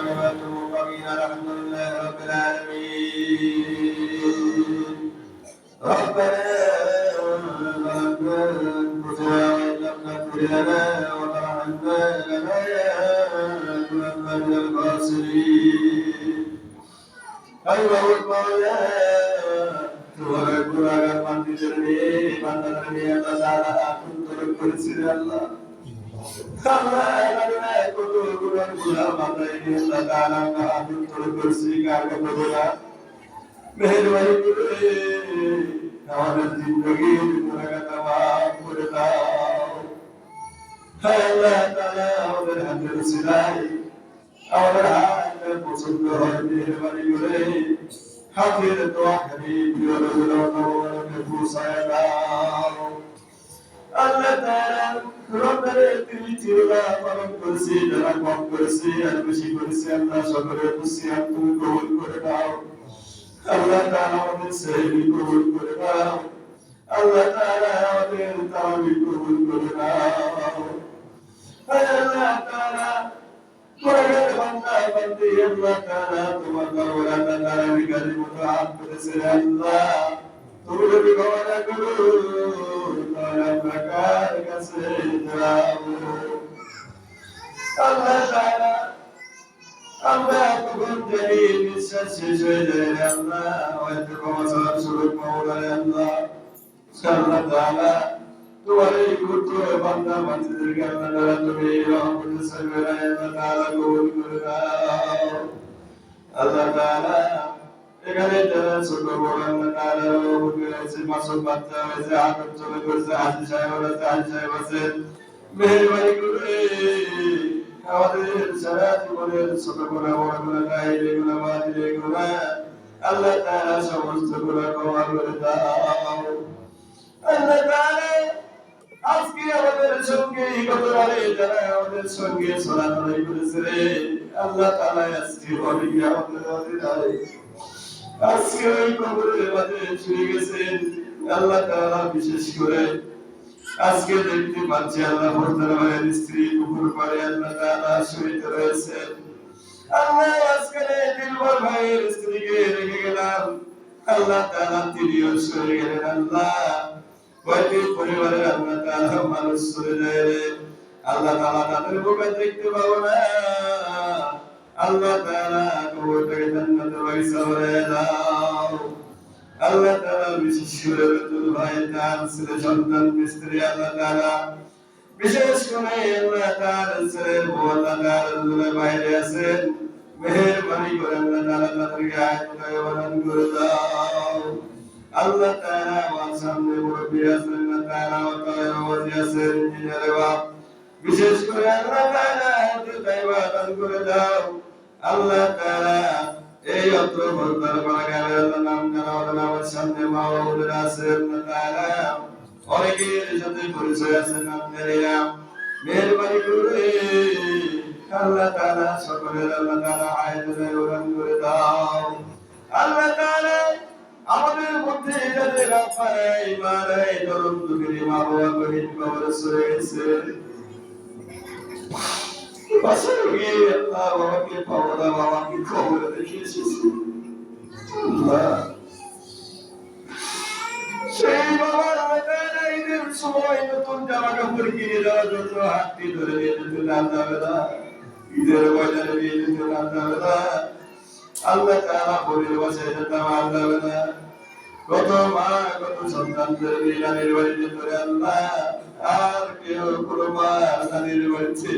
والعاقبة للمتقين الحمد لله رب العالمين ربنا ظلمنا أنفسنا وإن لم تغفر لنا وترحمنا لنكونن من الخاسرين أيها المولى Tuhan mandi jernih, pandan jernih atas ala untuk bersih Allah. Allah adalah Tuhan mata ini Allah Taala untuk bersih kagak berdoa. Mehrbani kuri, kawan zindagi mereka tawa berdoa. Hai Allah Taala, Allah hadir silai, Allah hadir bersumpah mehrbani kuri. Hadir doa kami biar Allah berusaha. Allah Taala Rabbana Tiba Param Kursi dalam Wam Kursi Al-Bushi Kursi Allah Syakir Kursi Antum Kuhul Kurau Allah Taala Wadir Sayyidi Kuhul Kurau Allah Taala Wadir Tawi Kuhul Kurau Allah Taala Kurang bangga bangga Allah Taala Tuhan Wala Taala Bikari Muta'ab Kursi Allah Turun di kawanan guru, tanah bakar kasih jauh. Allah Taala, Allah Tuhan jadi bisa sesuai dari Allah. Wajib kawasan suruh maulana Allah. Allah Taala, Tuhan ikut Tuhan bangga menjadikan adalah Tuhan yang bersegera Allah Taala guru. Allah Taala. এখানে যারা ছোট বড় তারা মাসুম বাচ্চা হয়েছে আটক চলে করছে হাজি সাহেব আছেন মেহরবানি করে আমাদের সারা জীবনের ছোট বড় এগুলো বাদ এগুলো আল্লাহ তাআলা সমস্ত গুলো ক্ষমা করে দাও আল্লাহ তাআলা আজকে আমাদের সঙ্গে গতবারে যারা আমাদের সঙ্গে সলাতলাই করেছে আল্লাহ তাআলা আজকে অনেকে আমাদের অধিকারে আজকে ওই কবরের মাঝে শুয়ে গেছেন আল্লাহ তাআলা বিশেষ করে আজকে দেখতে পাচ্ছি আল্লাহ মোহতারামের স্ত্রী কুকুর করে আল্লাহ তাআলা শুয়ে রয়েছেন আল্লাহ আজকে দিলবর ভাইয়ের স্ত্রীকে রেখে গেলাম আল্লাহ তাআলা তিনিও শুয়ে গেলেন আল্লাহ ওই পরিবারের আল্লাহ তাআলা মানুষ চলে যায় আল্লাহ তাআলা তাদের মুখে দেখতে পাবো না Allah Taala kebaikan dan kebaikan Allah Taala বিশেষ করে তুল ভাই তার ছেলে সন্তান মিস্ত্রি আল্লাহ তাআলা বিশেষ করে আল্লাহ তাআলা ছেলে আল্লাহ তাআলা বাইরে আছেন মেহেরবানি করে আল্লাহ তাআলা তাদেরকে আয়াতটাকে বরণ করে দাও আল্লাহ তাআলা আমার সামনে মুরব্বি আছেন আল্লাহ তাআলা ওয়াজি আছেন ইঞ্জিনিয়ার বাপ বিশেষ করে আল্লাহ তাআলা আয়াতটাকে দান করে দাও আল্লাহ তাআলা এই অত্র ভক্তর বাগানের নাম জানা আমার সামনে মা বাবাদের আছেন আল্লাহ তাআলা অনেকের সাথে পরিচয় আছেন আপনারা মেহেরবানি করে আল্লাহ তাআলা সকলের আল্লাহ তাআলা আয়াতটাকে বরণ করে দাও আল্লাহ তাআলা আমাদের মধ্যে যাদের আফারাই মারাই দরম দুঃখের মা বাবা গরিব কবরে সরে গেছে Pasal Allah wahai pawara wahai kau ada Yesus. Allah. Saya bawa ada ini semua itu tuh jangan kabur kiri dah jodoh hati dulu itu nanda bela. Itu wajah itu nanda bela. Allah Taala boleh wajah itu nanda bela. Kau kau santan terbilang dari itu Allah. আর কেউ কুরবান তাদের বলছে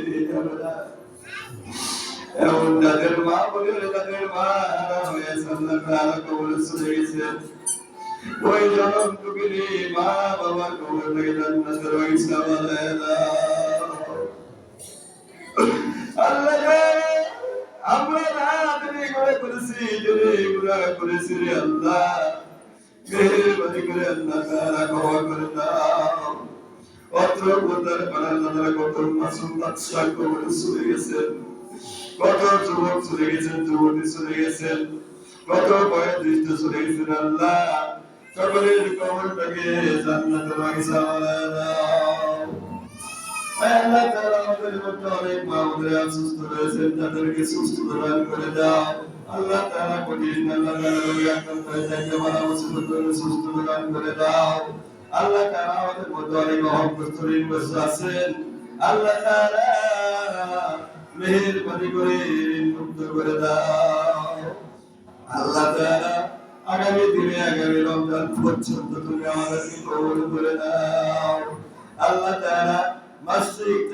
এমন তাদের মা বলে তাদের মা হয়ে সাল্লাল্লাহু কবর চলে গেছে ওই জনম টুকিনি মা বাবা কবর থেকে জান্নাতের ওইসা বলে আল্লাহ আমরা রাত করে করেছি জোরে গুনাহ করেছি রে আল্লাহ মেহেরবানি করে আল্লাহ তাআলা ক্ষমা করে দাও অত্র কোতার পাড়ার কত মাসুম বাদশা কবরে চলে গেছেন কত যুবক চলে গেছেন যুবতী চলে গেছেন কত বয়োজ্যেষ্ঠ চলে গেছেন আল্লাহ সকলের কবরটাকে জান্নাতের বাগিচা বানায় দাও আল্লাহ তাআলা আমাদের মধ্যে অনেক মা বোনেরা অসুস্থ রয়েছেন, তাদেরকে সুস্থ দান করে দাও। আল্লাহ তাআলা কঠিন আল্লাহ তাআলা রোগে আক্রান্ত হয়ে থাকলে ভালো মুসিবত করে সুস্থ দান করে দাও। আল্লাহ তাআলা আমাদের মধ্যে অনেক অহংগ্রস্ত ঋণগ্রস্ত আছেন, আল্লাহ তাআলা মেহেরবানি করে ঋণ মুক্ত করে দাও। আল্লাহ তাআলা আগামী দিনে আগামী রমজান পর্যন্ত তুমি আমাদেরকে কবুল করে দাও। আল্লাহ তাআলা মাসিক